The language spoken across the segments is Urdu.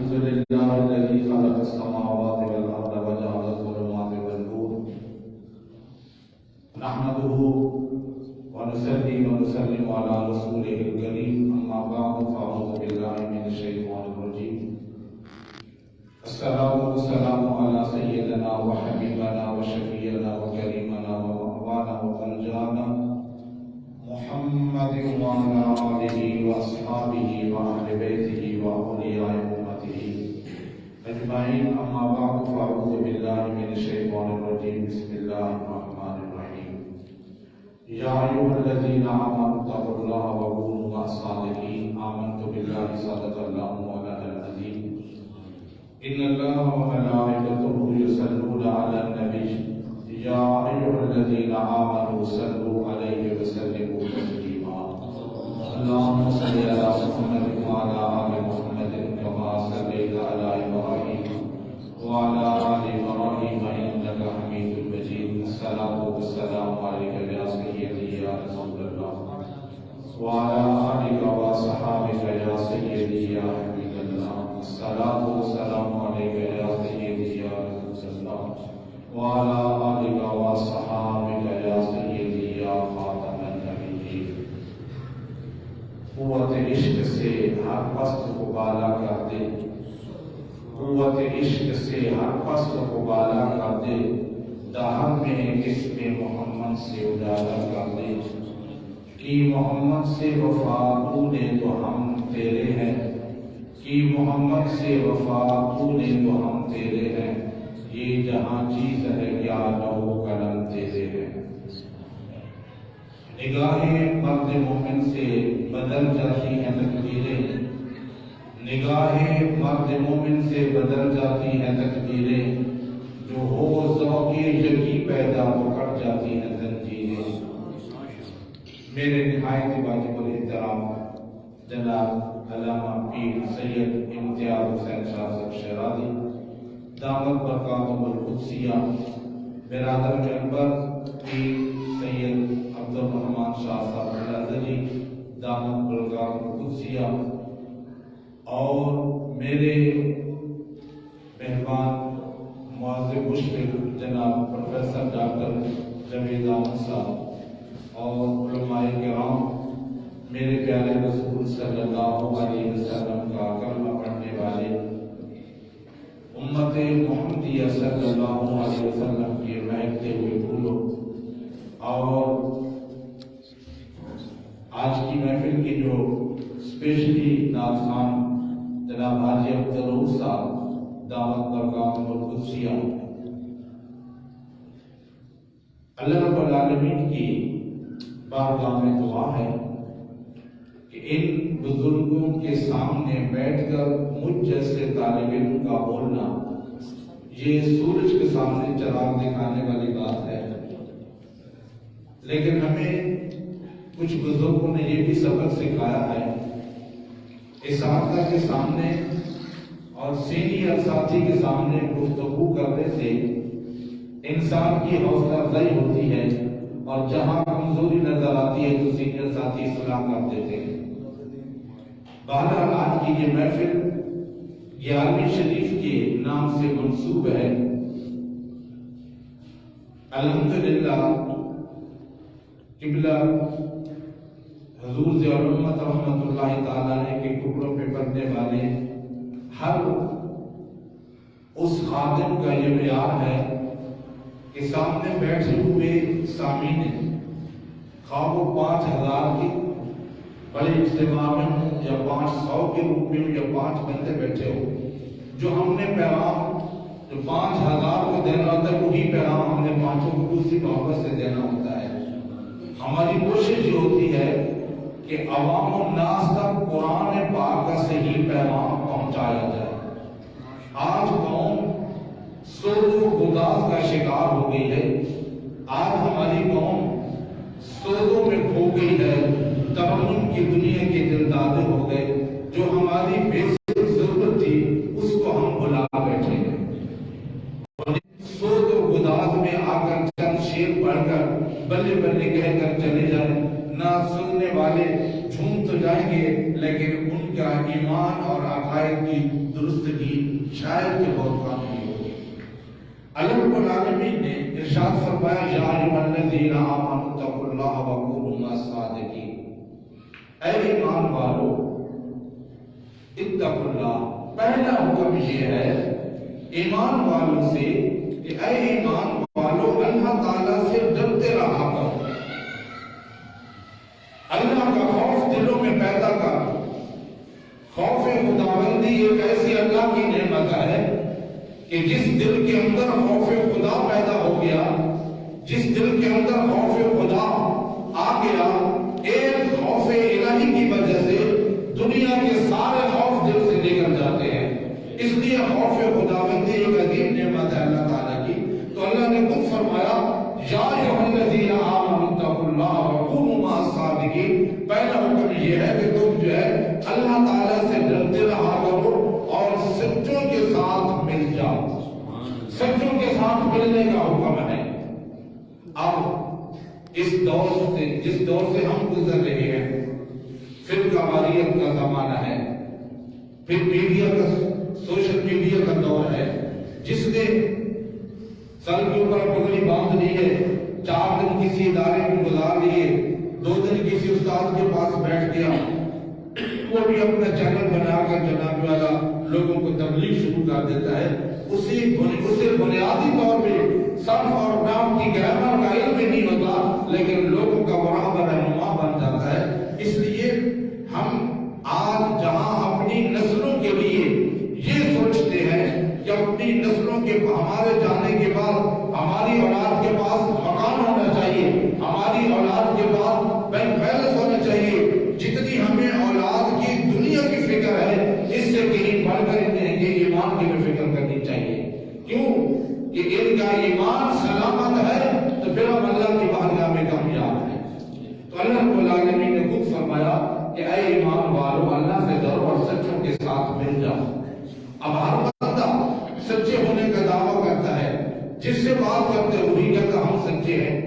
الحمد لله الذي خلق السماوات والأرض وجعل الظلمات والنور نحمده ونصلي ونسلم على رسوله الكريم أما بعد فأعوذ بالله من الشيطان الرجيم الصلاة والسلام على سيدنا وحبيبنا وشفيعنا وكريمنا ومولانا ومرجانا محمد وعلى آله وأصحابه وأهل بيته وأولياء أمته أجمعين أما بعد فأعوذ بالله من الشيطان الرجيم بسم الله الرحمن الرحيم يا أيها الذين آمنوا اتقوا الله وكونوا مع الصادقين آمنت بالله صدق الله مولانا العظيم إن الله وملائكته يصلون على النبي يا أيها الذين آمنوا صلوا عليه وسلموا تسليما اللهم صل على محمد وعلى آل محمد كما صليت على إبراهيم وعلى آل إبراهيم إنك حميد مجيد الصلاة والسلام عليك يا سيدي يا رسول الله وعلى آلك وصحابك يا سيدي يا حبيب الله الصلاة والسلام عليك يا سيدي يا رسول الله وعلى آلك وصحابك يا سيدي يا خاتم النبيين قوت عشق سے ہر پست کو بالا کر دے قوت عشق سے ہر پست کو بالا کر دے دہر میں اسم محمد سے اجالا کر دے کہ محمد سے وفا تو نے تو ہم تیرے ہیں کہ محمد سے وفا تو نے تو ہم تیرے ہیں یہ جہاں چیز ہے کیا لو قلم تیرے ہیں نگاہیں مرد مومن سے بدل جاتی ہیں تقدیریں نگاہیں مرد مومن سے بدل جاتی ہیں تقدیریں جو ہو ذوق یقین پیدا وہ کٹ جاتی ہیں زنجیریں میرے نہایت واجب الاحترام جناب علامہ پیر سید امتیاز حسین شاہ صاحب شیرازی دامت برکاتہ القدسیہ برادر ممبر پیر سید عبد الرحمن شاہ صاحب الازہری دامت برکاتہ القدسیہ اور میرے مہمان معزز مشفق جناب پروفیسر ڈاکٹر جاوید احمد صاحب اور علماء کرام میرے پیارے رسول صلی اللہ علیہ وسلم کا کلمہ پڑھنے والے امت محمدیہ صلی اللہ علیہ وسلم کے مہکتے ہوئے پھولوں اور آج کی محفل کی جو اسپیشلی نعت خوان جناب حاجی عبدالرؤوف صاحب دعوت برکاتہ القدسیہ اللہ رب العالمین کی بارگاہ میں دعا ہے کہ ان بزرگوں کے سامنے بیٹھ کر مجھ جیسے طالب علم کا بولنا یہ سورج کے سامنے چراغ دکھانے والی بات ہے لیکن ہمیں کچھ بزرگوں نے یہ بھی سبق سکھایا ہے اساتذہ کے سامنے اور سینئر ساتھی کے سامنے گفتگو کرنے سے انسان کی حوصلہ افزائی ہوتی ہے اور جہاں کمزوری نظر آتی ہے تو سینئر ساتھی اصلاح کر دیتے ہیں بہرحال آج کی یہ محفل 11ویں شریف کے نام سے منسوب ہے الحمدللہ قبلہ حضور ضیاء الامت رحمۃ اللہ تعالیٰ کے ٹکڑوں پہ پڑھنے والے ہر اس خادم کا یہ معیار ہے کہ سامنے بیٹھے ہوئے سامعین خواہ وہ 5000 کی بڑے اجتماع میں ہوں یا 500 کے روپ میں ہوں یا 5 بندے بیٹھے ہو جو ہم نے پیغام جو 5000 کو دینا ہوتا ہے وہی پیغام ہم نے 500 کو دوسری محبت سے دینا ہوتا ہے ہماری کوشش یہ ہوتی ہے کہ عوام الناس تک قرآن پاک کا صحیح پیغام پہنچایا جائے آج قوم سوگ و گداز کا شکار ہو گئی ہے آج ہماری قوم سوگوں میں کھو گئی ہے تمام کی دنیا کے دلدادے ہو گئے جو ہماری بیسک ضرورت تھی اس کو ہم بھلا بیٹھے ہیں سوگ و گداز میں آ کر چند شیر پڑھ کر بلے بلے کہہ کر چلے جائیں نہ سننے والے جھوم تو جائیں گے لیکن ان کا ایمان اور عقائد کی درستگی شاید کہ بہت کم نہیں ہوگی۔ اللہ رب العالمین نے ارشاد فرمایا یا ایھا الذین آمنوا اتقوا اللہ وکونوا مع الصادقین، اے ایمان والو اتقوا اللہ، پہلا حکم یہ ہے ایمان والوں سے کہ اے ایمان والو اللہ تعالیٰ سے ڈرتے رہا کرو، اللہ کا خوف دلوں میں پیدا کرو۔ خوف خداوندی ایک ایسی اللہ کی نعمت ہے کہ جس دل کے اندر خوف خدا پیدا ہو گیا، جس دل کے اندر خوف خدا آ گیا، ایک خوف الہی کی وجہ سے دنیا کے سارے خوف دل سے نکل جاتے ہیں۔ اس لیے خوف خداوندی ایک عظیم نعمت ہے اللہ تعالیٰ کی۔ تو اللہ نے خود فرمایا یا ایھا الذین آمنوا اتقوا اللہ وکونوا مع الصادقین، پہلا حکم یہ ہے کہ تم جو ہے اللہ تعالیٰ سے ڈرتے رہا کرو اور سچوں کے ساتھ مل جاؤ، سچوں کے ساتھ ملنے کا حکم ہے۔ اب اس دور سے جس دور سے ہم گزر رہے ہیں، فرقہ واریت کا زمانہ ہے، پھر میڈیا کا سوشل میڈیا کا دور ہے، جس نے سر کے اوپر پگڑی باندھ لی ہے، 4 دن کسی ادارے میں گزار لیے، 2 دن کسی استاد کے پاس بیٹھ گیا، وہ بھی اپنا چینل بنا کر جناب والا لوگوں کو تبلیغ شروع کر دیتا ہے۔ اسے بنیادی طور پہ صرف اور نام کی گرامر کا علم بھی نہیں ہوتا، لیکن لوگوں کا برابر رہنما بن جاتا ہے۔ اس لیے ہم آج جہاں اپنی نسلوں کے لیے یہ سوچتے ہیں کہ اپنی نسلوں کے ہمارے جانے کے بعد ہماری اولاد کے پاس مکان ہونا چاہیے، ہماری اولاد کے پاس بینک بیلنس ہونا چاہیے، جتنی ہمیں اولاد کی دنیا کی فکر ہے اس سے کہیں بڑھ کر انہیں کے ایمان کی بھی فکر کرنی چاہیے۔ کیوں کہ ان کا ایمان سلامت ہے تو پھر ہم اللہ کی بارگاہ میں کامیاب ہیں۔ تو اللہ رب العالمین نے خود فرمایا کہ اے ایمان والو اللہ سے ڈرو اور سچوں کے ساتھ مل جاؤ۔ اب ہر بندہ سچے ہونے کا دعویٰ کرتا ہے، جس سے بات کرتے وہی کہتا ہم سچے ہیں،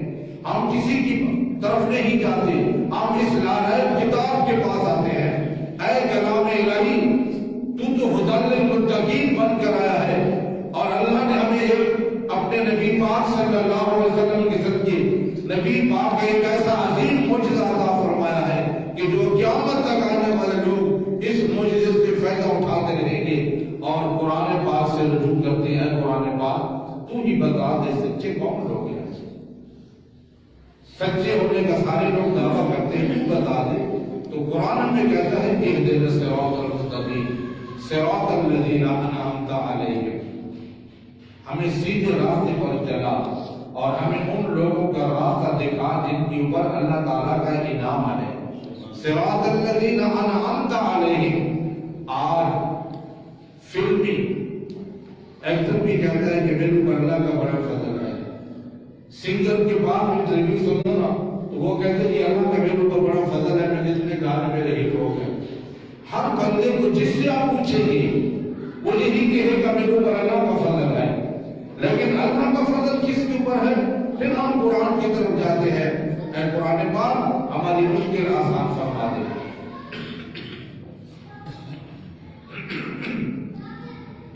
ہم کسی کی طرف نہیں جاتے، ہم اس لائق کتاب کے پاس آتے ہیں۔ اے کلام الہی، تو ہدی للمتقین بن کر آیا ہے، اور اللہ نے ہمیں ایک اپنے نبی پاک صلی اللہ علیہ وسلم کے صدقے نبی پاک کا ایک ایسا عظیم معجزہ عطا فرمایا ہے کہ جو قیامت تک آنے والے لوگ اس معجزے سے فائدہ اٹھاتے رہیں گے اور قرآن پاک سے رجوع کرتے ہیں۔ قرآن پاک تو ہی بتا دے سچے کون لوگ ہیں، سچے ہونے کا سارے لوگ دعویٰ کرتے ہیں، تو بتا دے۔ تو قرآن میں کہتا ہے اہدنا الصراط المستقیم صراط الذین انعمت علیہم، ہمیں سیدھے راستے پر چلا اور ہمیں ان لوگوں کا راستہ دکھا جن کے اوپر اللہ تعالیٰ کا انعام ہے۔ صراط الذین انعمت علیہم، آج فلمی ایکٹر بھی کہتا ہے کہ میرے اوپر اللہ کا بڑا فضل ہے، سنگر کے بعد انٹرویو سنو نا تو وہ کہتے ہیں کہ اللہ کا میرے اوپر بڑا فضل ہے، میں جتنے گانے میں رہی لوگ ہیں۔ ہر بندے کو جس سے آپ پوچھیں گے وہ یہی کہے گا میرے اوپر اللہ کا فضل ہے، لیکن اللہ کا فضل کس کے اوپر ہے؟ پھر ہم قرآن کی طرف جاتے ہیں، اے قرآن پاک ہماری مشکل آسان فرما دے۔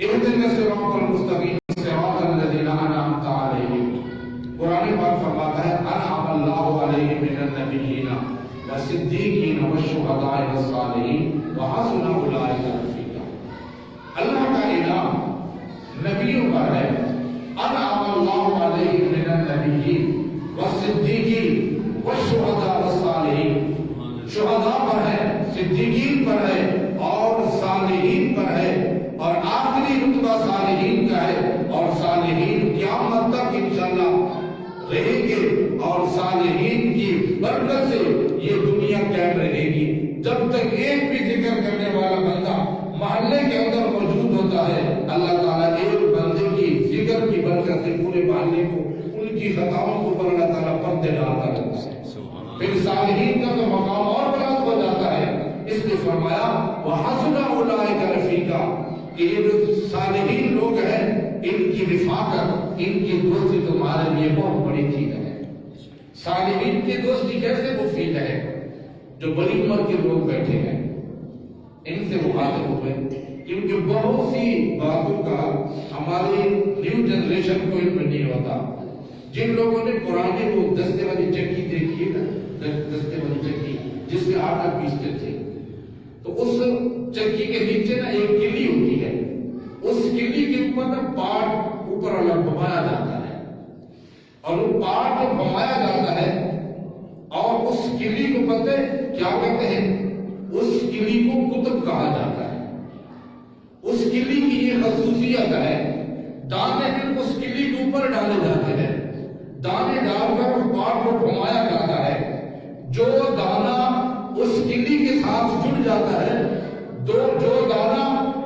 اہدنا الصراط المستقیم صراط الذین انعمت علیہم، قرآن پاک فرماتا ہے انعم اللہ علیہم من النبیین والصدیقین والشہداء والصالحین وحسن اولئک رفیقا، اللہ کا انعام نبیوں پر ہے۔ انعم اللہ علیہم من النبیین والصدیقین والشہداء والصالحین، شہداء پر ہے، صدیقین پر ہے اور صالحین پر ہے، اور آخری رتبہ صالحین کا ہے، اور صالحین قیامت تک انشاءاللہ رہیں گے، اور صالحین کی برکت سے یہ دنیا قائم رہے گی۔ جب تک ایک بھی ذکر کرنے والا بندہ محلے کے اندر موجود ہوتا ہے، اللہ تعالیٰ ایک بندے کی ذکر کی برکت سے پورے محلے کو ان کی خطاؤں کو پر اللہ تعالیٰ پردے ڈالتا رہتا ہے۔ پھر صالحین کا تو مقام اور بلند ہو جاتا ہے، اس لیے فرمایا وحسن اولئک رفیقا، کہ یہ جو صالحین لوگ ہیں ان کی رفاقت، ان کی دوستی تمہارے لیے بہت بڑی چیز ہے۔ صالحین کی دوستی کیسے مفید ہے؟ جو بڑی عمر کے لوگ بیٹھے ہیں، ان سے مخاطب ہوئے، کیونکہ بہت سی باتوں کا ہماری نیو جنریشن کو علم نہیں ہوتا۔ جن لوگوں نے پرانے وہ دستے والی چکی دیکھی ہے نا، دستے والی چکی جس میں آٹا پیستے تھے، تو اس چکی کے نیچے نا ایک کلی ہوتی ہے، اس کلی کے اوپر نا پاٹ اوپر والا گھمایا جاتا ہے، اور وہ پاٹ جو گھمایا جاتا ہے اور اس کلی کو پتہ کیا کہتے ہیں، اس کلی کو قطب کہا جاتا ہے۔ اس کلی کی یہ خصوصیت ہے، دانے بھی اس کلی کے اوپر ڈالے جاتے ہیں، دانے ڈال کر اس پاٹ کو گھمایا جاتا ہے، جو دانا اس کلی کے ساتھ جڑ جاتا ہے، جو دانا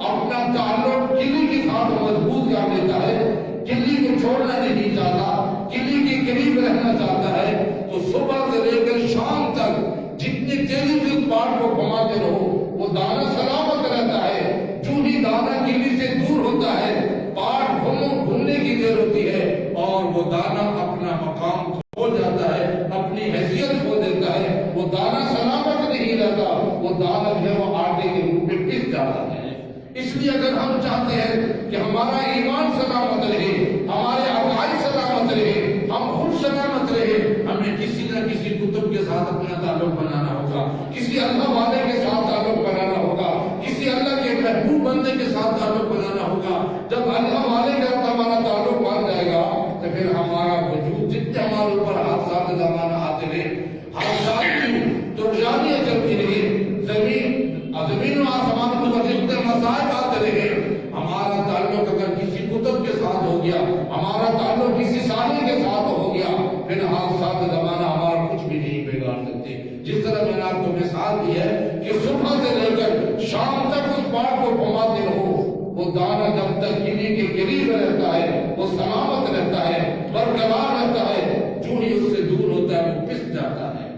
اپنا تعلق کلی کے ساتھ مضبوط کر لیتا ہے، کلی کو چھوڑنا نہیں چاہتا، کلی کے قریب رہنا چاہتا ہے، تو صبح سے لے کر شام تک جتنی تیزی سے اس پاٹ کو گھماتے رہو وہ دانا سلامت رہتا ہے۔ جو ہی دانا کلی سے دور ہوتا ہے، پاٹ گھومنے کی دیر ہوتی ہے اور وہ دانا اپنا مقام کھو جاتا ہے، اپنی حیثیت کھو دیتا ہے، وہ دانا سلامت نہیں رہتا، وہ دانا جو ہے وہ آٹے کے روپ میں پس جاتا ہے۔ اس لیے اگر ہم چاہتے ہیں کہ ہمارا ایمان سلامت رہے، ہمارے عقائد سلامت رہے، ہم خود سلامت رہے، ہمیں کسی نہ کسی کتب کے ساتھ اپنا تعلق بنانا ہوگا، کسی اللہ والے کے ساتھ تعلق بنانا ہوگا، کسی اللہ کے محبوب بندے کے ساتھ تعلق بنانا ہوگا۔ جب اللہ والے کے ساتھ ہمارا تعلق بن جائے گا تو پھر ہمارا وجود جتنے ہمارے اوپر حادثات زمانہ آتے رہے، حادثات کی ترجانیاں چلتی رہی، زمین و آسمان کے اوپر جتنے مصائب آتے رہے، ہمارا تعلق اگر کسی کتب کے ساتھ ہو گیا، ہمارا تعلق کسی سانے کے ساتھ ہو گیا، پھر حادثات زمانہ ہمارا کچھ بھی نہیں بگاڑ سکتے۔ جس طرح میں نے آپ کو مثال دی ہے کہ صبح سے لے کر شام تک اس پاٹ کو گھماتے رہو، وہ دانا جب تک کلی کے قریب رہتا ہے وہ سلامت رہتا ہے، برقرار رہتا ہے، جو ہی اس سے دور ہوتا ہے وہ پس جاتا ہے۔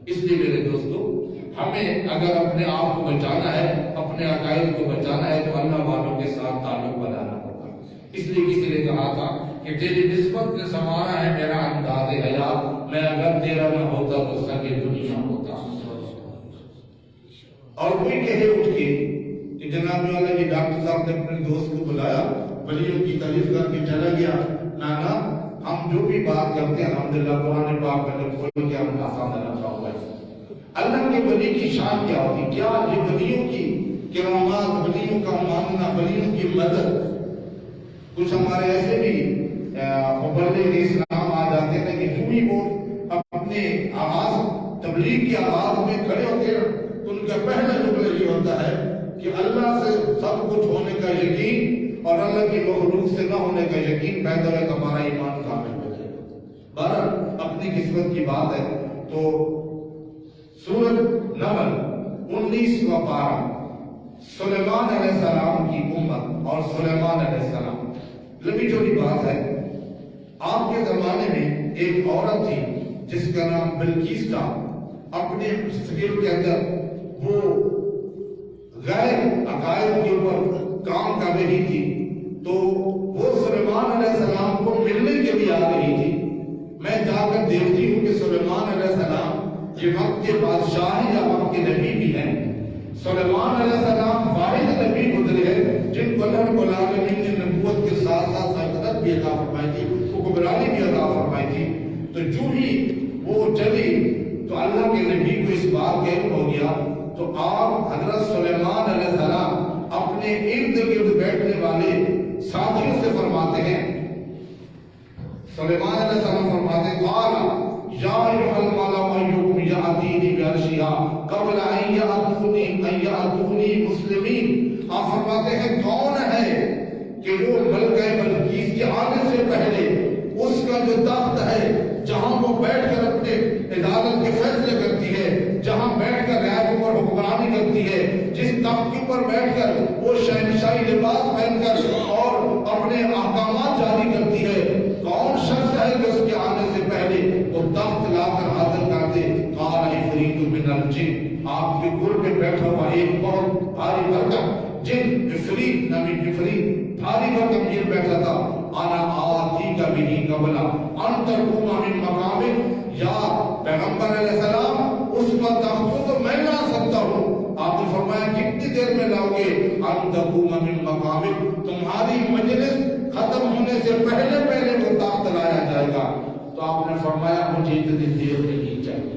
اس لیے میرے دوستو، ہمیں اگر اپنے آپ کو بچانا ہے، اپنے عقائد کو بچانا ہے، تو اللہ والوں کے ساتھ تعلق بنانا ہوگا۔ اس لیے کسی نے کہا تھا کہ تیری نسبت نے سنوارا ہے میرا انداز حیات، میں اگر تیرا نہ ہوتا تو سگے دنیا ہوتا۔ اور کوئی کہے اٹھ کے کہ جناب والا یہ ڈاکٹر صاحب نے اپنے دوست کو بلایا، ولیوں کی تعریف کر کے چلا گیا، نانا ہم جو بھی بات کرتے ہیں الحمدللہ قرآن پاک میں کھول کے ہم کا سامنے رکھا ہوا ہے۔ اللہ کے ولی کی شان کیا ہوتی، کیا یہ ولیوں کی کرامات، ولیوں کا ماننا، ولیوں کی مدد۔ کچھ ہمارے ایسے بھی مبلغ اسلام آ جاتے ہیں کہ جو ہی وہ اپنے آغاز تبلیغ کی آغاز میں کھڑے ہوتے ہیں، ان کا پہلا جملہ یہ ہوتا ہے کہ اللہ سے سب کچھ ہونے کا یقین اور اللہ کی مخلوق سے نہ ہونے کا یقین پیدا ہے تو ہمارا ایمان کامل ہو جائے گا۔ بہرحال اپنی قسمت کی بات ہے۔ تو سورۃ نمل 19واں پارہ، سلیمان علیہ السلام کی امت اور سلیمان علیہ السلام، لمبی چوڑی بات ہے۔ آپ کے زمانے میں ایک عورت تھی جس کا نام بلقیس تھا، اپنے مستقبل کے اندر وہ غیر عقائد کے اوپر کام کر رہی تھی، تو وہ سلیمان علیہ السلام کو ملنے کے لیے آ رہی تھی۔ میں جا کر دیکھتی ہوں کہ سلیمان علیہ السلام یہ وقت کے بادشاہ ہیں یا وقت کے نبی بھی ہیں۔ سلیمان علیہ السلام واحد نبی گزرے ہیں جن کو اللہ رب العالمین نے نبوت کے ساتھ ساتھ سلطنت بھی عطا فرمائی تھی، حکمرانی بھی عطا فرمائی تھی۔ تو جو ہی وہ چلی تو اللہ کے نبی کو اس بات کا علم ہو گیا، تو آپ حضرت سلیمان علیہ السلام اپنے ارد گرد بیٹھنے والے ساتھیوں سے فرماتے ہیں، سلیمان علیہ السلام فرماتے ہیں قال یا ایھا الملأ ایکم یأتینی بعرشھا قبل ان یأتونی مسلمین۔ آپ فرماتے ہیں کون ہے کہ وہ ملکہ بلقیس کے آنے سے پہلے اس کا جو تخت ہے جہاں وہ بیٹھ کر اپنے عدالت کے فیصلے کرتی ہے، جہاں بیٹھ کر رعایا کے اوپر حکمرانی کرتی ہے، جس تخت کے اوپر بیٹھ کر وہ شہنشاہی لباس پہن کر اور اپنے احکامات جاری کرتی ہے، کون شخص ہے کہ اس کے آنے سے پہلے وہ تخت لا کر حاضر کر دے؟ قال عفریت من الجن، آپ کے گھر میں بیٹھا ہوا ایک بہت بھاری بھرکم جن، عفریت نامی عفریت بھاری بھرکم جن بیٹھا تھا، انا آتیک بہ قبل ان تقوم من مقامک، یا پیغمبر علیہ السلام اس کا تخت تو میں لا سکتا ہوں، آپ نے فرمایا کتنی دیر میں لاؤ گے؟ ان تقوم من مقامک، تمہاری مجلس ختم ہونے سے پہلے پہلے وہ تخت لایا جائے گا۔ تو آپ نے فرمایا مجھے اتنی دیر نہیں چاہیے،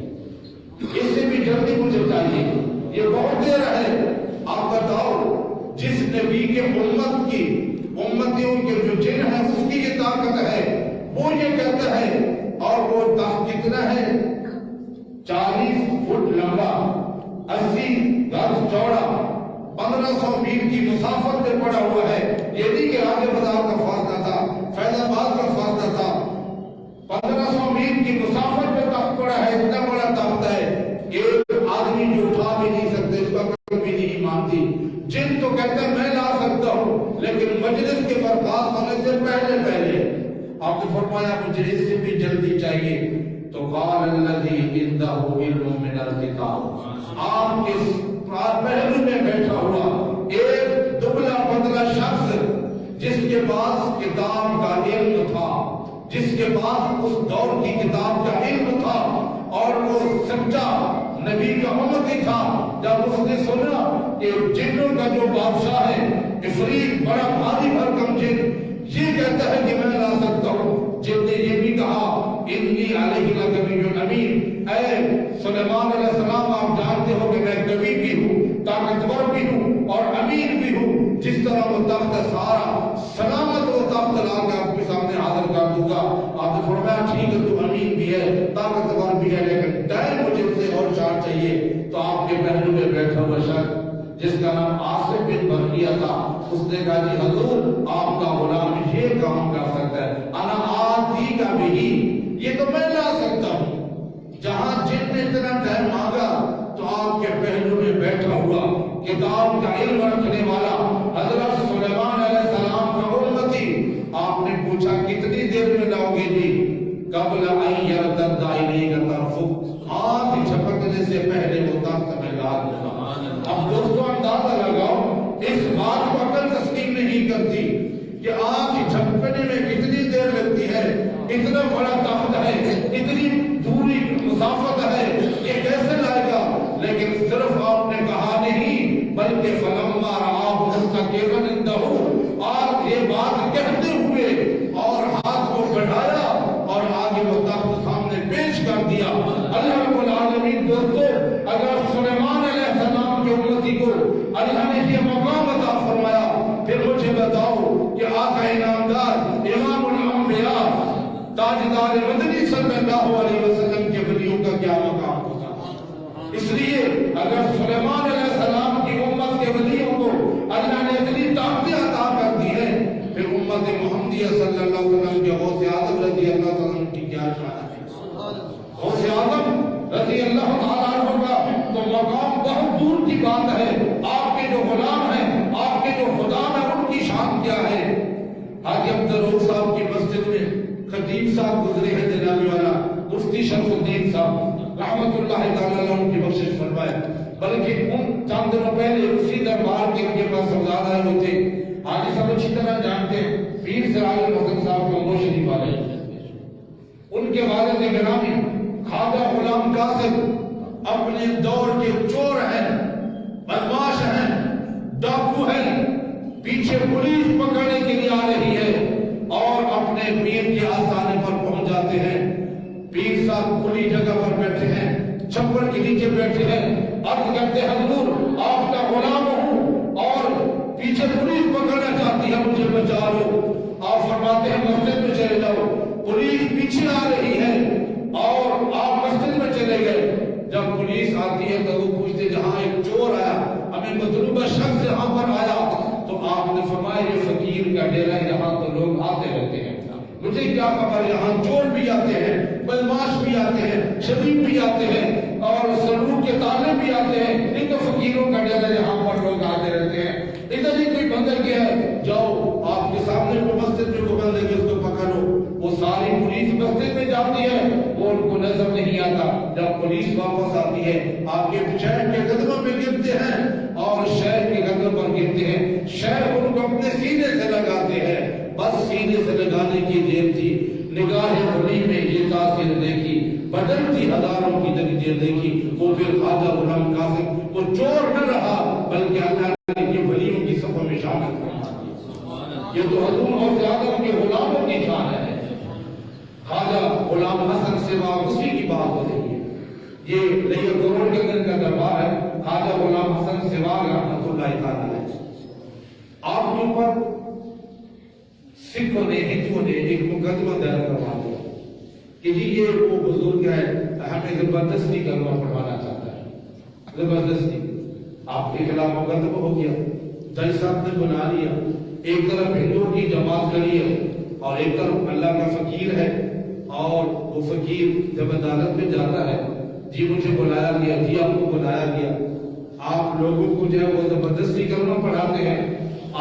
اس سے بھی جلدی مجھے چاہیے، یہ بہت دیر ہے۔ آپ بتاؤ جس نبی کے امت کی امتیوں کے جو جن ہے اس کی یہ طاقت ہے، وہ یہ کہتا ہے، اور وہ تخت کتنا ہے؟ 40 فٹ لمبا، 80 گز چوڑا، 1500 میل کی مسافت میں پڑا ہوا ہے۔ یہ نہیں کہ آگے بازار کا فاصلہ تھا، فیض آباد کا فاصلہ تھا، 1500 میل کی مسافت میں تخت پڑا ہے۔ اتنا بڑا تخت ہے، ایک آدمی جو اٹھا بھی نہیں سکتے، اس کا بھی نہیں مانتی۔ جن تو کہتے ہیں میں لا سکتا ہوں، لیکن مجلس کے برخاست ہونے سے پہلے پہلے آپ نے فرمایا مجھے اس سے بھی جلدی چاہیے۔ تو قال الذی عنده علم من الکتاب، آپ کے پہلو میں بیٹھا ہوا ایک دبلا پتلا شخص جس کے پاس کتاب کا علم تھا، جس کے پاس اس دور کی کتاب کا علم تھا، اور وہ سچا نبی کا امتی تھا، جب اس نے سنا کہ جنوں کا جو بادشاہ ہے عفریت بڑا بھاری بھرکم جن یہ کہتا ہے کہ میں لا سکتا ہوں، جن نے یہ بھی کہا انی علیہ لکبی امین، اے سلیمان علیہ السلام آپ جانتے ہو کہ میں کبھی بھی ہوں، طاقتور بھی ہوں اور امین بھی ہوں، جس طرح وہ تخت سارا سلامت وہ تخت لا کے آپ کے سامنے حاضر کر دوں گا۔ آپ نے فرمایا ٹھیک ہے تو امین بھی ہے طاقتور بھی ہے، لیکن ٹائم مجھے سے اور شان چاہیے۔ تو آپ کے پہلو میں بیٹھا ہوا شخص جس کا نام عاصم بن برقیہ تھا، اس نے کہا جی حضور آپ کا غلام یہ کام کر سکتا ہے، انا آتی کا بھی، یہ تو میں لا سکتا ہوں۔ جہاں جن نے اتنا ٹائم مانگا تو آپ کے پہلو میں بیٹھا ہوا کتاب کا علم رکھنے والا حضرت سلیمان علیہ السلام کا امتی، آپ نے پوچھا کتنی دیر میں لاؤ گے جی؟ قبل ان یرتد الیک طرفک، آنکھ جھپکنے سے پہلے وہ تخت میں لا دوں گا۔ اب دوستو اندازہ لگاؤ، اس بات کو عقل تسلیم نہیں کرتی کہ آنکھ جھپکنے میں کتنی دیر لگتی ہے، اتنا بڑا تخت ہے، اتنی دوری مسافت ہے، یہ کیسے لائے گا؟ لیکن صرف آپ نے کہا نہیں بلکہ فلما رآہ مستقرا عنده، اور یہ بات کہتے ہوئے اور ہاتھ کو بڑھایا اور آگے وہ تخت سامنے پیش کر دیا۔ اللہ رب العالمین دوستو، اگر سلیمان علیہ السلام کے امتی کو اللہ نے یہ مقام عطا فرمایا، پھر مجھے بتاؤ کہ آقا انعامدار امام الانبیاء تاجدار مدنی صلی اللہ علیہ وسلم کے ولیوں کا کیا مقام ہوگا؟ اس لیے اگر سلیمان علیہ السلام کی امت کے ولیوں کو اللہ نے اتنی طاقتیں عطا کر دی ہیں، پھر امت محمدیہ صلی اللہ علیہ وسلم کے غوث اعظم رضی اللہ تعالیٰ عنہ کی کیا شان ہے؟ غوث اعظم رضی اللہ تعالیٰ عنہ کا تو مقام بہت دور کی بات ہے، آپ کے جو غلام ہیں، آپ کے جو خدام ہیں، ان کی شان کیا ہے؟ حاجی عبدالروف صاحب کی مسجد میں خطیب صاحب گزرے ہیں، جناب والا مفتی شمس الدین صاحب رحمت اللہ تعالیٰ عنہ کی بخشش فرمائے، بلکہ ان چند دنوں پہلے اسی دربار کے ان کے پاس سردار آئے ہوتے، حاجی صاحب اچھی طرح جانتے ہیں پیر سراج الحسن صاحب کو شریف والے، ان کے والد گرامی خواجہ غلام قاسم اپنے دور کے چور ہیں، بدماش ہیں، ڈاکو ہیں، پیچھے پولیس پکڑنے کے لیے آ رہی ہے اور اپنے پیر کے آستانے پر پہنچ جاتے ہیں۔ پیر صاحب کھلی جگہ پر بیٹھے ہیں، چھپر کے نیچے بیٹھے ہیں، عرض کرتے ہیں حضور آپ کا غلام ہوں اور پیچھے پولیس پکڑنا چاہتی ہے، مجھے بچا لو۔ آپ فرماتے ہیں مسجد میں چلے جاؤ، پولیس پیچھے آ رہی ہے اور آپ مسجد میں چلے گئے۔ جب پولیس آتی ہے تو وہ پوچھتے جہاں ایک چور آیا، ہمیں مطلوبہ شخص یہاں پر آیا، تو آپ نے فرمایا یہ فقیر کا ڈیرا ہے، یہاں تو لوگ آتے رہتے ہیں، مجھے کیا خبر، یہاں چور بھی آتے ہیں، بدماش بھی آتے ہیں، شریف بھی آتے ہیں اور سلوک کے طالب بھی آتے ہیں، نہیں تو فقیروں کا ڈیرا یہاں پر لوگ آتے رہتے ہیں۔ ادھر ہی کوئی بندر گیا ہے، جاؤ آپ کے سامنے کو مسجد میں کو بندر گیا، اس کو پکڑو۔ وہ ساری پولیس مسجد میں جاتی ہے، وہ ان کو نظر نہیں آتا۔ جب پولیس واپس آتی ہے آپ کے شہر کے قدموں میں گرتے ہیں اور شہر کے قدموں پر گرتے ہیں، شہر ان کو اپنے سینے سے لگاتے ہیں، بس سینے سے لگانے کی دیر تھی، نگاہ ولی میں یہ تاثیر دیکھی، بدلتی ہزاروں کی تقدیر دیکھی. وہ پھر خواجہ غلام قاسم وہ چور نہ رہا بلکہ اللہ نے یہ ولیوں کی صفوں میں شامل فرما دیا. یہ تو حضور غوث اعظم کے غلاموں کی شان ہے. خواجہ غلام حسن سوا اسی کی بات ہو رہی ہے. یہ لیا کروڑ کے اندر کا دربار ہے. خواجہ غلام حسن سوا رحمۃ اللہ تعالیٰ علیہ آپ کے اوپر سکھوں نے ہندوؤں نے ایک مقدمہ دائر کروا دیا کہ جی یہ وہ بزرگ ہے ہمیں زبردستی کلمہ پڑھوانا چاہتا ہے. زبردستی آپ کے خلاف مقدمہ ہو گیا. جج صاحب نے بنا لیا. ایک طرف ہندوؤں کی جماعت کری ہے اور ایک طرف اللہ کا فقیر ہے. اور وہ فقیر جب عدالت میں جاتا ہے جی مجھے بلایا گیا, جی آپ کو بلایا گیا, آپ لوگوں کو جو ہے وہ زبردستی کلمہ پڑھاتے ہیں.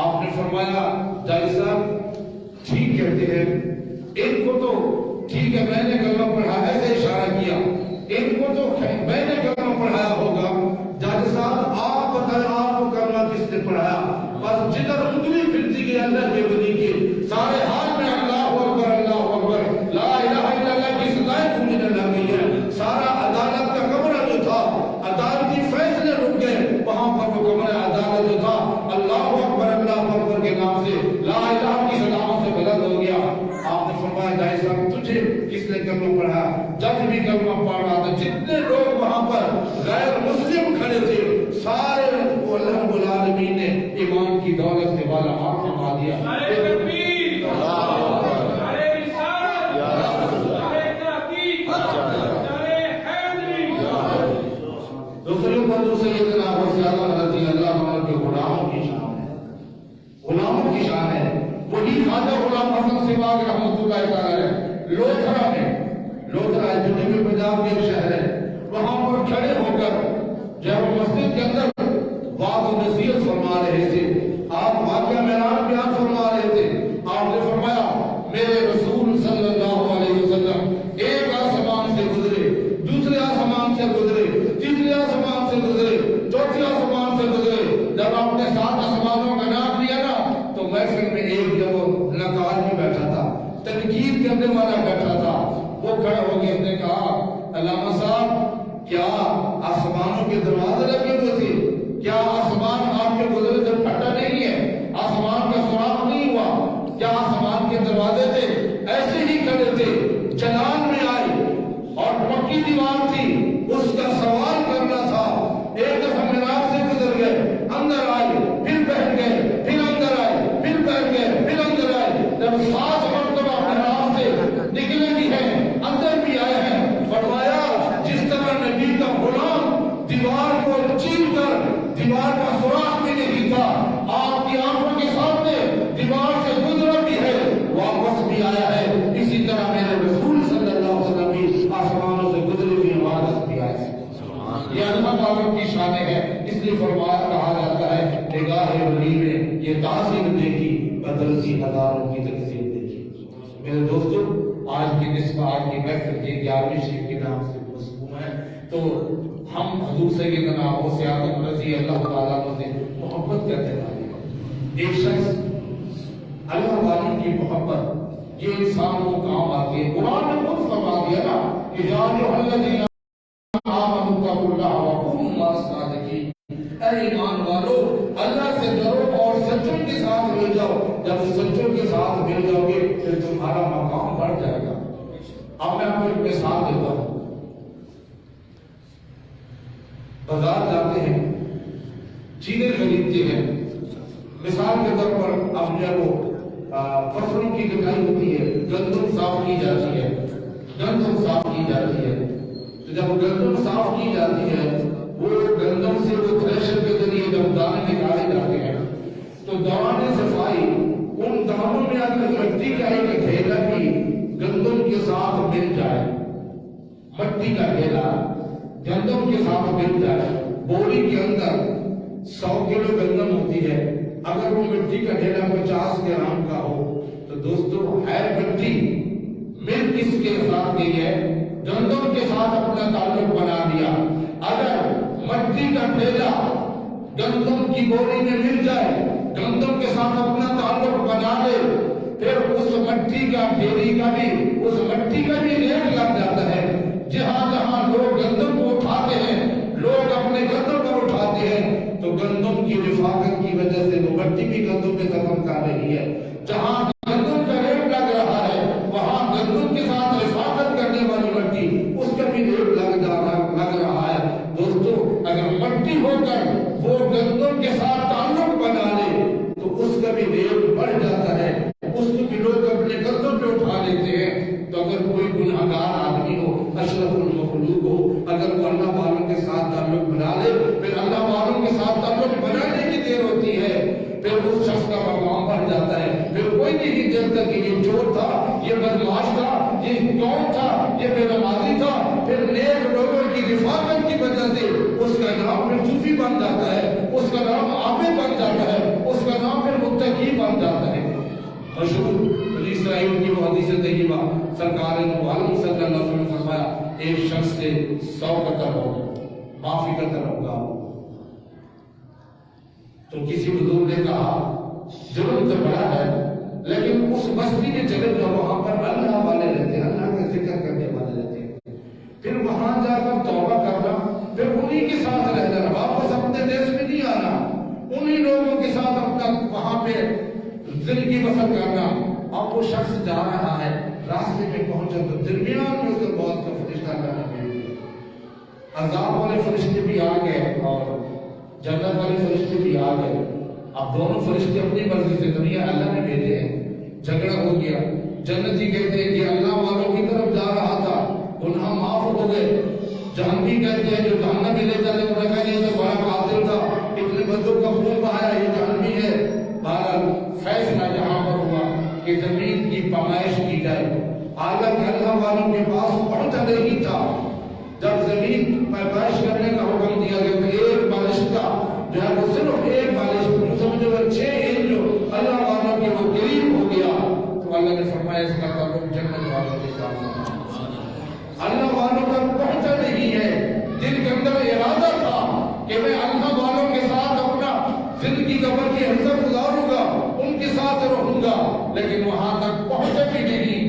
آپ نے فرمایا جج صاحب ٹھیک کہتے ہیں, ان کو تو ٹھیک ہے میں نے کلمہ پڑھایا, ایسے اشارہ کیا, ان کو تو میں نے کلمہ پڑھایا ہوگا. جج صاحب آپ بتائیں آپ کو کلمہ کس نے پڑھایا؟ بس جدھر انگلی پھرتی گئی اللہ کے ولی کے سارے ہاتھ میں اللہ اکبر لا الہ الا اللہ کی صدائیں گونجنے لگ گئی ہے. سارا عدالت کا کمرہ جو تھا, عدالتی فیصلے رک گئے, وہاں پر وہ کمرہ عدالت جو تھا اللہ اکبر کے نام سے لا الہ کی صداؤں سے بلند ہو گیا. آپ نے فرمایا جج صاحب تجھے کس نے کلمہ پڑھا؟ جب بھی کلمہ پڑھ رہا تھا جتنے لوگ وہاں پر غیر مسلم کھڑے تھے سارے کو اللہ رب العالمین نے ایمان کی دولت سے والا ہاتھ فرما دیا. دوسرے پر سیدنا غوث اعظم رضی اللہ عنہ کے غلاموں کی شان ہے. غلاموں کی شان ہے. وہی خواجہ غلام حسن سواگ رحمۃ اللہ تعالی علیہ لوتھرا میں, لوتھرا جنوبی پنجاب کے شہر ہے, وہاں پر کھڑے ہو کر جب مسجد کے اندر وعظ و نصیحت فرما رہے تھے, آپ واقعہ معراج بیان فرما رہے تھے. آپ نے فرمایا میرے رسول صلی اللہ علیہ وسلم ایک آسمان سے گزرے, دوسرے آسمان سے گزرے, تیسرے آسمان سے گزرے, چوتھے آسمان سے گزرے. جب آپ نے 7 آسمانوں کا نام لیا نا تو محفل میں ایک جب نقال میں بیٹھا تھا, تنقید کرنے والا بیٹھا تھا, وہ کھڑا ہو کے اس نے کہا علامہ صاحب کیا آسمانوں کے دروازے لگے ہوئے تھے؟ کیا آسمان آپ کے گزرے سے پھٹا نہیں ہے؟ آسمان کا سوراخ نہیں ہوا؟ کیا آسمان کے دروازے تھے ایسے ہی کھڑے تھے؟ جلال میں آئی اور پکی دیوار تھی, اس کا سوال کرنا تھا. ایک دفعہ معراج سے گزر گئے, اندر آئے, پھر بیٹھ گئے, پھر اندر آئے, پھر بیٹھ گئے, پھر اندر آئے. جب 7 مرتبہ معراج سے نکلے بھی ہیں اندر بھی آئے ہیں, فرمایا جس طرح نبی کا غلام دیوار کو چیر کر دیوار کا سوراخ بھی نہیں تھا, آپ کی آنکھوں کے سامنے دیوار سے گزرا بھی ہے, واپس بھی آیا ہے, اسی طرح میرے رسول صلی اللہ علیہ وسلم بھی آسمانوں سے گزرے ہوئے واپس بھی آئے. یہ عظمت والوں کی شان ہے. اس لیے فرمایا کہا جاتا ہے نگاہ ولی میں یہ تاثیر دیکھی بدلتی ہزاروں کی تقسیم دیکھی. میرے دوستو آج کی نصف آج کی محفل کے 11ویں شریف کے نام سے مسکون ہے تو ہم حضور سیدنا غوث اعظم رضی اللہ تعالیٰ عنہ سے محبت کرتے ہیں. ایک شخص اللہ والی کی محبت یہ انسان کو کام آتی ہے. قرآن نے خود فرما دیا نا کہ یا ایھا الذین آمنوا اتقوا اللہ وکونوا مع الصادقین, اے ایمان والو اللہ سے ڈرو اور سچوں کے ساتھ مل جاؤ. جب سچوں کے ساتھ مل جاؤ گے پھر تمہارا مقام بڑھ جائے گا. اب میں آپ کو ایک مثال دیتا ہوں. بازار جاتے ہیں, چیزیں خریدتے ہیں. مثال کے طور پر اب جب وہ فصلوں کی کٹائی ہوتی ہے, گندم صاف کی جاتی ہے, گندم صاف کی جاتی ہے. تو جب گندم صاف کی جاتی ہے وہ گندم سے وہ تھریشر کے ذریعے جب دانے نکالے جاتے ہیں تو دوران صفائی ان دانوں میں اگر مٹی کا ایک ڈھیلا بھی گندم کے ساتھ مل جائے, مٹی کا ڈھیلا گندم کے ساتھ مل جائے, بوری کے اندر 100 کلو گندم ہوتی ہے, اگر وہ مٹی کا ڈھیلا 50 گرام کا ہو تو دوستو ہے مٹی مل کس کے ساتھ گئی ہے؟ گندم کے ساتھ اپنا تعلق بنا دیا. اگر مٹی کا ڈھیلا گندم کی بوری میں مل جائے, گندم کے ساتھ اپنا تعلق بنا لے, پھر اس مٹی کا ڈھیری کا بھی اس مٹی کا بھی ریٹ لگ جاتا ہے. جہاں جہاں لوگ گندم کو اٹھاتے ہیں، لوگ اپنے گندم پر اٹھاتے ہیں، تو گندم کی رفاقت کی وجہ سے وہ مٹی بھی گندم میں سفر کر رہی ہے۔ جہاں گندم کا ریٹ لگ رہا ہے، وہاں گندم کے ساتھ رفاقت کرنے والی مٹی، اس کا بھی ریٹ لگ رہا ہے۔ دوستو، اگر مٹی ہو کر وہ گندم کے ساتھ تعلق بنا لے تو اس کا بھی ریٹ بڑھ جاتا ہے، اس کو بھی لوگ اپنے گندم پہ اٹھا لیتے ہیں۔ تو اگر کوئی گناہگار آدمی ہو، اشرف المخلوق ہو، اگر وہ اللہ والوں کے ساتھ تعلق بنا لے، پھر اللہ والوں کے ساتھ تعلق بنانے کی دیر ہوتی ہے، پھر اس شخص کا مقام بڑھ جاتا ہے۔ پھر کوئی نہیں دیکھتا کہ یہ چور تھا، یہ بدماش تھا، یہ کون تھا، یہ بے نمازی تھا۔ پھر نیک لوگوں کی رفاقت کی وجہ سے اس کا نام پھر صوفی بن جاتا ہے، اس کا نام عابد بن جاتا ہے، اس کا نام پھر متقی بن جاتا ہے۔ مشہور بنی اسرائیل کی وہ حدیث طیبہ، سرکار عالم صلی اللہ علیہ وسلم نے فرمایا، ایک شخص سے 100 قتل ہو گئے، معافی کا طلبگار ہو۔ تو کسی بزرگ نے کہا جرم تو بڑا ہے، لیکن اس بستی کے چلے جاؤ، وہاں پر اللہ والے رہتے ہیں، اللہ کا ذکر کرنے والے رہتے ہیں، پھر وہاں جا کر توبہ کرنا، پھر انہی کے ساتھ رہ جانا، واپس اپنے دیش میں نہیں آنا، انہی لوگوں کے ساتھ اپنا وہاں پہ زندگی بسر کرنا۔ اب وہ شخص جا رہا ہے، راستے میں پہنچا تو درمیان میں اسے موت کا فرشتہ اللہ نے بھیج دیا۔ عذاب والے فرشتے بھی آ گئے اور جنت والے فرشتے بھی آ گئے۔ اب دونوں فرشتے اپنی مرضی سے، دنیا اللہ نے بھیجے ہیں، جھگڑا ہو گیا۔ جنتی کہتے ہیں کہ اللہ والوں کی طرف جا رہا تھا، گناہ معاف ہو گئے۔ جہنمی کہتے ہیں جو جہنم میں لے چلے، انہوں نے کہا یہ تو بڑا قاتل تھا، اتنے بندوں کا خون بہایا، یہ جہنمی ہے۔ بہرحال فیصلہ جہاں پر ہوا کہ زمین کی پیمائش کی جائے، حالانکہ اللہ والوں کے پاس پہنچا نہیں تھا۔ جب زمین پیمائش کرنے کا حکم دیا گیا تو ایک بالش کا جو ہے وہ صرف ایک بالش، سمجھو 6 انچ اللہ والوں کے وہ قریب ہو گیا، تو اللہ نے فرمایا اس کا تعلق جنت والوں کے ساتھ۔ اللہ والوں تک پہنچا نہیں ہے، دل کے اندر ارادہ تھا کہ میں اللہ والوں کے ساتھ اپنا زندگی کا باقی حصہ گزاروں گا، ان کے ساتھ رہوں گا، لیکن وہاں تک پہنچا بھی نہیں،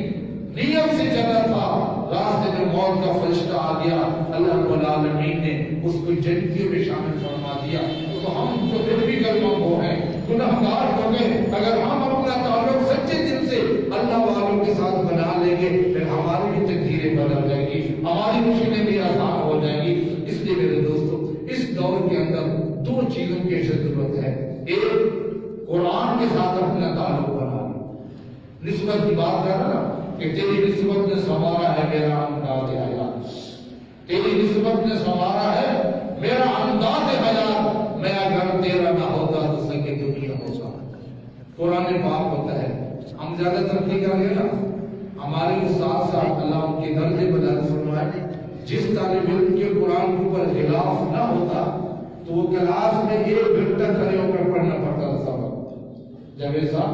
نیت سے چلا تھا۔ راستے میں موت کا فرشتہ آ گیا، اللہ رب العالمین نے اس کو جنتیوں میں شامل فرما دیا۔ تو ہم تو پھر بھی کلمہ گو ہیں، گناہگار ہو گئے، اگر ہم اپنا تعلق سچے دل سے اللہ والوں کے ساتھ بنا لیں گے، پھر ہماری بھی تقدیریں بدل جائیں گی، ہماری مشکلیں بھی آسان ہو جائیں گی۔ اس لیے میرے دوستو، اس دور کے اندر 2 چیزوں کی ضرورت ہے۔ ایک، قرآن کے ساتھ اپنا تعلق بنانا۔ نسبت کی بات کر رہا نا کہ تیری نسبت نے سنوارا ہے میرا انداز حیات، تیری نسبت نے سنوارا ہے میرا انداز حیات، میں اگر تیرا نہ ہوتا تو سکے دنیا ہوتا۔ قرآن پاک ہوتا ہے، ہم زیادہ ترقی کر گئے نا، ہمارے استاد صاحب اللہ ان کے درجے بلند فرمائے، جس طالب علم کے قرآن کے اوپر غلاف نہ ہوتا تو وہ کلاس میں 1 گھنٹہ کھڑے ہو کر پڑھنا پڑتا تھا سبق۔ جب ایسا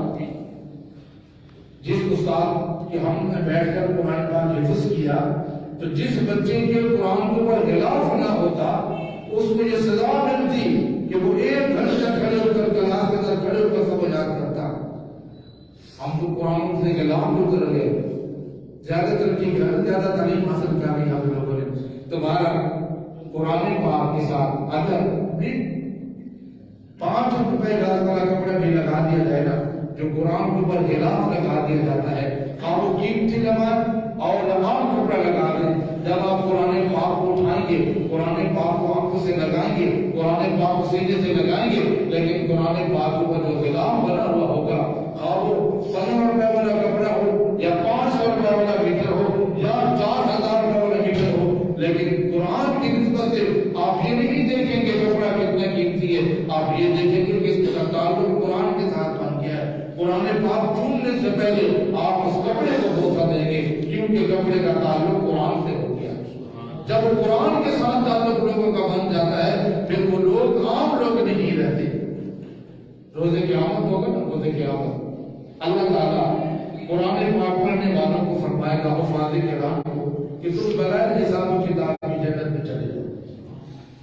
جس استاد کہ ہم نے بیٹھ کر قرآن پاک حفظ کیا، تو جس بچے کے قرآن کے اوپر غلاف نہ ہوتا اس کو یہ سزا ملتی کہ وہ 1 گھنٹہ کھڑے ہو کر کلاس کے اندر کھڑے ہو کر سب یاد کرتا۔ ہم تو قرآن سے غلاف اتر گئے، زیادہ ترقی کر، زیادہ تعلیم حاصل کر رہی ہم لوگوں نے۔ تمہارا قرآن پاک کے ساتھ اگر بھی 5 روپے کا کپڑا بھی لگا دیا جائے نا، جو قرآن کے اوپر غلاف لگا دیا جاتا ہے، آپ وہ قیمتی نماز اور عام کپڑا لگا دیں۔ جب آپ قرآن پاک کو اٹھائیں گے، قرآن پاک کو آنکھوں سے لگائیں گے، قرآن پاک کو سینے سے لگائیں گے، لیکن قرآن پاک کے اوپر جو غلاف بنا ہوا ہوگا، اور وہ 15 روپے والا کپڑا ہو یا 500 روپے والا میٹر ہو یا 4000 روپے والا میٹر ہو، لیکن قرآن کی نسبت سے آپ یہ نہیں دیکھیں گے کپڑا کتنا قیمتی ہے، آپ یہ دیکھیں گے کہ اس کا تعلق قرآن کے ساتھ بن گیا ہے۔ قرآن پاک چھونے سے پہلے آپ اس کپڑے کو دھوکہ دیں گے، کیونکہ کپڑے کا تعلق قرآن سے ہو گیا۔ جب قرآن کے ساتھ تعلق لوگوں کا بن جاتا ہے، پھر وہ لوگ عام لوگ نہیں رہتے۔ روزے قیامت ہوگا نا، روزے قیامت اللہ تعالیٰ قرآن پاک پڑھنے والوں کو فرمائے گا، حفاظ کرام کو، کہ تم بغیر حساب و کتاب کی جنت میں چلے جاؤ۔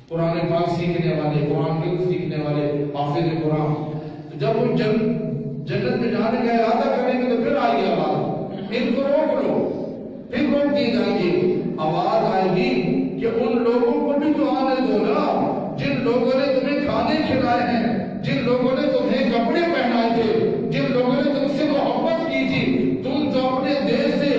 قرآن پاک سیکھنے والے، قرآن کے سیکھنے والے، حافظ قرآن، جب وہ جنت میں جانے کا ارادہ کریں گے تو پھر آئیے آواز، ان کو روک لو، پھر روک دیے جائیں گے، آواز آئے گی کہ ان لوگوں کو بھی تو آنے دو نا جن لوگوں نے تمہیں کھانے کھلائے ہیں، جن لوگوں نے تمہیں کپڑے پہنائے تھے، جن لوگوں نے تم سے محبت کی تھی۔ تم تو اپنے دیش سے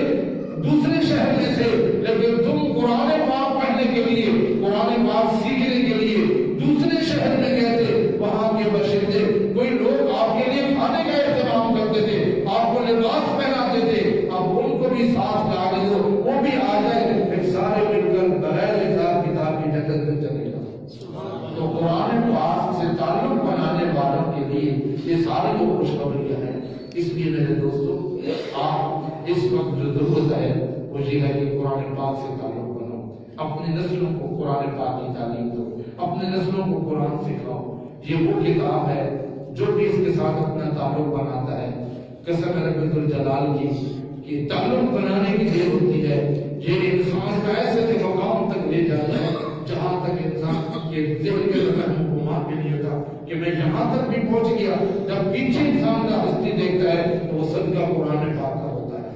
دوسرے شہر میں تھے، لیکن تم قرآن پاک پڑھنے کے لیے، قرآن پاک سیکھنے کے لیے دوسرے شہر میں گئے تھے۔ وہاں کے باشندے کوئی لوگ آپ کے لیے کھانے کا اہتمام کرتے تھے، آپ کو لباس پہناتے تھے، اب ان کو بھی ساتھ لا لے دو، وہ بھی آ جائے، پھر سارے مل کر بغیر حساب کتاب کی جنت میں چلے جاؤ۔ تو قرآن پاک سے تعلق بنانے والوں کے لیے یہ ساری جو خوشخبریاں ہیں۔ اس لیے میرے دوستو، آپ اس وقت جو ضرورت ہے وہ یہ ہے کہ قرآن پاک سے تعلق بناؤ، اپنی نسلوں کو قرآن پاک کی تعلیم دو، اپنے نسلوں کو قرآن سکھاؤ۔ یہ وہ کتاب ہے جو بھی اس کے ساتھ اپنا تعلق بناتا ہے، قسم رب الجلال کی کہ تعلق بنانے کی دیر ہوتی ہے، یہ انسان کو ایسے مقام تک لے جاتا ہے جہاں تک انسان کے دل کے ذہن کو گمان بھی نہیں ہوتا کہ میں یہاں تک بھی پہنچ گیا۔ جب پیچھے انسان کا ہستی دیکھتا ہے تو وہ صدقہ قرآن پاک کا ہوتا ہے۔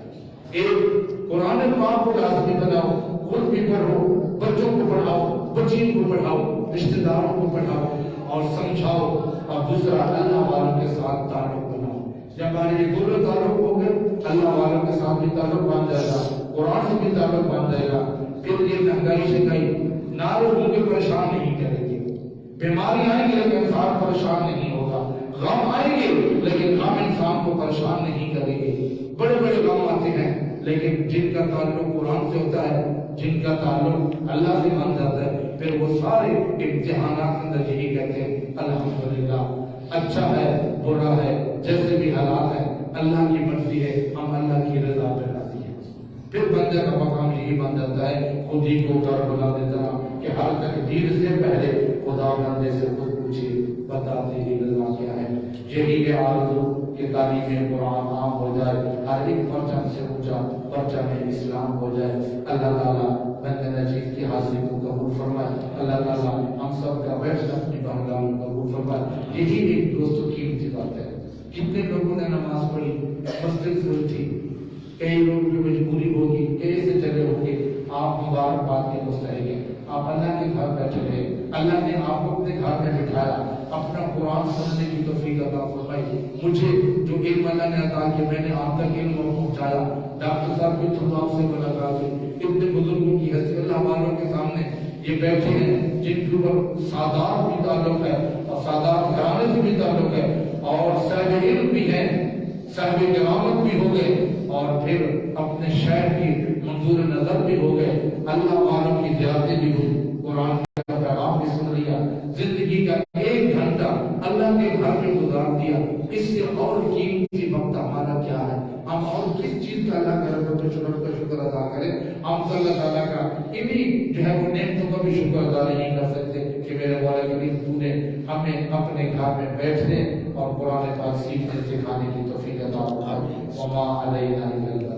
ایک قرآن پاک کو لازمی بناؤ، خود بھی پڑھو، بچوں کو پڑھاؤ، بچیوں کو پڑھاؤ، رشتہ داروں کو پڑھاؤ اور سمجھاؤ، اور دوسرا اللہ والوں کے ساتھ تعلق بناؤ۔ جب ہمارے یہ دونوں تعلق ہو گئے، اللہ والوں کے ساتھ بھی تعلق بن جائے گا، قرآن سے بھی تعلق بن جائے گا، پھر یہ مہنگائی سے کہیں نہ لوگوں کو پریشان نہیں کرے گی، بیماری آئیں گی لیکن انسان پریشان نہیں ہوگا، غم آئیں گے لیکن غم انسان کو پریشان نہیں کرے گی۔ بڑے بڑے غم آتے ہیں لیکن جن کا تعلق قرآن سے ہوتا ہے، جن کا تعلق اللہ سے بن جاتا ہے، پھر وہ سارے امتحانات اندر یہی کہتے ہیں الحمدللہ، اچھا ہے برا ہے جیسے بھی حالات ہے اللہ کی مرضی ہے، ہم اللہ کی رضا پہ راضی ہیں۔ پھر بندے کا مقام یہی بن جاتا ہے خود ہی کو کر بلا دیتا کہ ہر تقدیر سے پہلے خدا بندے سے خود پوچھے بتا تیری رضا کیا ہے۔ یہی ہے آرزو کہ تعلیم قرآن عام ہو جائے، ہر ایک پرچم سے اونچا پرچم اسلام ہو جائے۔ اللہ تعالیٰ بندے نجیب کی حاضری کو قبول فرمائے، اللہ تعالیٰ ہم سب کا بیٹھنا اپنی بارگاہ میں قبول فرمائے۔ یہی ایک دوستوں کی قیمتی بات ہے۔ کتنے لوگوں نے نماز پڑھی، مسجد فل تھی، کئی لوگ بھی مجبوری ہوگی، کئی سے چلے ہوگے، آپ مبارکباد کے مستحق ہیں، آپ اللہ کے گھر بیٹھے رہے، اللہ نے آپ کو اپنے گھر میں بٹھایا، اپنا قرآن سننے کی توفیق عطا فرمائی۔ مجھے جو علم اللہ نے عطا کیا، میں نے آپ تک علم پہنچایا۔ ڈاکٹر صاحب کی تھوڑا آپ سے ملاقات ہوئی، اتنے بزرگوں کی حیثیت اللہ والوں کے سامنے یہ بیٹھے ہیں جن کے اوپر سادات بھی تعلق ہے اور سادات گھرانے سے بھی تعلق ہے، اور صاحب علم بھی ہیں، صاحب کرامت بھی ہو گئے، اور پھر اپنے شہر کی منظور نظر بھی ہو گئے، اللہ والوں کی زیارتیں بھی ہوئی، قرآن کا پیغام بھی سن لیا، زندگی کا ایک گھنٹہ اللہ کے گھر میں گزار دیا۔ اس سے اور قیمتی وقت ہمارا کیا ہے؟ ہم اور کس چیز کا اللہ کا رب کا شکر ادا کریں؟ ہم تو اللہ تعالیٰ کا انہیں جو ہے وہ نعمتوں کا بھی شکر ادا نہیں کر سکتے کہ میرے مولا کریم تو نے ہمیں اپنے گھر میں بیٹھنے اور قرآن پاک سیکھنے سکھانے کی توفیق عطا فرمائی۔ وما علینا الا